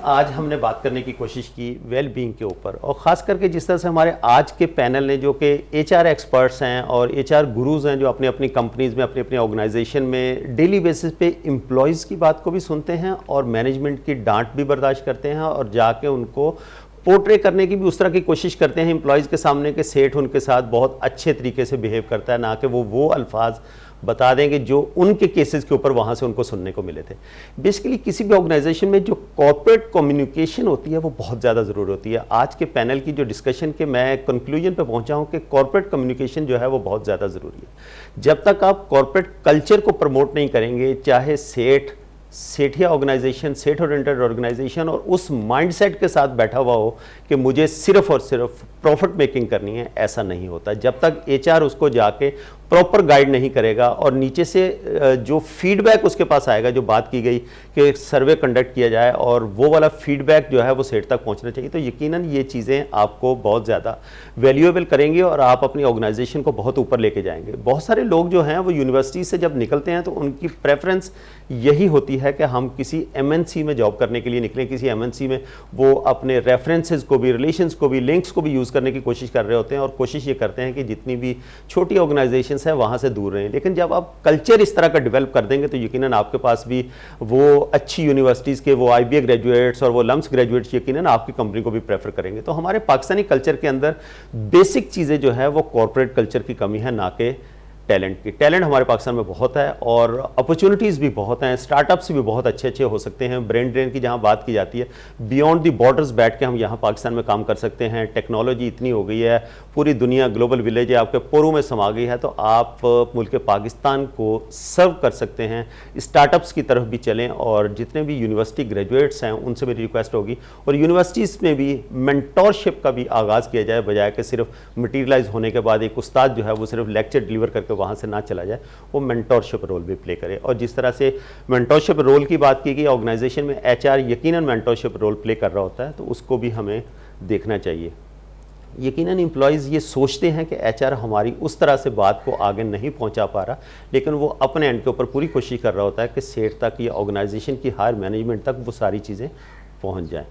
आज हमने बात करने की कोशिश की वेल बीइंग के ऊपर, और ख़ास करके जिस तरह से हमारे आज के पैनल ने जो कि एचआर एक्सपर्ट्स हैं और एचआर गुरुज हैं, जो अपनी अपनी कंपनीज़ में अपनी अपनी ऑर्गेनाइजेशन में डेली बेसिस पे एम्प्लॉयज़ की बात को भी सुनते हैं और मैनेजमेंट की डांट भी बर्दाश्त करते हैं और जाके उनको पोर्ट्रे करने की भी उस तरह की कोशिश करते हैं एम्प्लॉयज़ के सामने कि सेठ उनके साथ बहुत अच्छे तरीके से बिहेव करता है, ना कि वो अल्फाज बता देंगे जो उनके केसेस के ऊपर वहाँ से उनको सुनने को मिले थे। बेसिकली किसी भी ऑर्गेनाइजेशन में जो कॉर्पोरेट कम्युनिकेशन होती है वो बहुत ज़्यादा ज़रूरी होती है। आज के पैनल की जो डिस्कशन के मैं कंक्लूजन पे पहुँचा हूँ कि कॉर्पोरेट कम्युनिकेशन जो है वो बहुत ज़्यादा ज़रूरी है। जब तक आप कॉर्पोरेट कल्चर को प्रमोट नहीं करेंगे, चाहे सेठिया ऑर्गेनाइजेशन, सेठ ओरिएंटेड ऑर्गेनाइजेशन और उस माइंडसेट के साथ बैठा हुआ हो कि मुझे सिर्फ और सिर्फ प्रॉफिट मेकिंग करनी है, ऐसा नहीं होता। जब तक एचआर उसको जाके प्रॉपर गाइड नहीं करेगा और नीचे से जो फीडबैक उसके पास आएगा, जो बात की गई कि सर्वे कंडक्ट किया जाए और वो वाला फीडबैक जो है वो सेठ तक पहुंचना चाहिए, तो यकीनन ये चीज़ें आपको बहुत ज़्यादा वैल्यूएबल करेंगी और आप अपनी ऑर्गेनाइजेशन को बहुत ऊपर लेके जाएंगे। बहुत सारे लोग जो हैं वो यूनिवर्सिटी से जब निकलते हैं तो उनकी प्रेफरेंस यही होती है कि हम किसी एमएनसी में जॉब करने के लिए निकलें। किसी एमएनसी में वो अपने रेफरेंसेस को भी, रिलेशंस को भी, लिंक्स को भी यूज़ करने की कोशिश कर रहे होते हैं और कोशिश ये करते हैं कि जितनी भी छोटी ऑर्गेनाइजेशन है वहाँ से दूर रहें। लेकिन जब आप कल्चर इस तरह का डेवलप कर देंगे तो यकीनन आपके पास भी वो अच्छी यूनिवर्सिटीज़ के वो आईबीए ग्रेजुएट्स और वो लम्स ग्रेजुएट्स यकीनन आपकी कंपनी को भी प्रेफर करेंगे। तो हमारे पाकिस्तानी कल्चर के अंदर बेसिक चीज़ें जो है वो कॉर्पोरेट कल्चर की कमी है, ना कि टैलेंट की। टैलेंट हमारे पाकिस्तान में बहुत है और अपॉर्चुनिटीज़ भी बहुत हैं, स्टार्टअप्स भी बहुत अच्छे अच्छे हो सकते हैं। ब्रेन ड्रेन की जहाँ बात की जाती है, बियॉन्ड दी बॉर्डर्स बैठ के हम यहाँ पाकिस्तान में काम कर सकते हैं। टेक्नोलॉजी इतनी हो गई है, पूरी दुनिया ग्लोबल विलेज है, आपके पोरों में समा गई है, तो आप मुल्क पाकिस्तान को सर्व कर सकते हैं। स्टार्टअप्स की तरफ भी चलें और जितने भी यूनिवर्सिटी ग्रेजुएट्स हैं उनसे मेरी रिक्वेस्ट होगी, और यूनिवर्सिटीज़ में भी मेंटोरशिप का भी आगाज़ किया जाए, बजाय कि सिर्फ मटीरियलाइज होने के बाद एक उस्ताद जो है वो सिर्फ लेक्चर डिलीवर करके वहाँ से ना चला जाए, वो मेंटोरशिप रोल भी प्ले करे। और जिस तरह से मेंटोरशिप रोल की बात की गई, ऑर्गेनाइजेशन में एचआर यकीनन मेंटोरशिप रोल प्ले कर रहा होता है, तो उसको भी हमें देखना चाहिए। यकीनन एम्प्लॉयज़ ये सोचते हैं कि एचआर हमारी उस तरह से बात को आगे नहीं पहुंचा पा रहा, लेकिन वो अपने एंड के ऊपर पूरी कोशिश कर रहा होता है कि सेठ तक या ऑर्गेनाइजेशन की हायर मैनेजमेंट तक वो सारी चीज़ें पहुंच जाएं।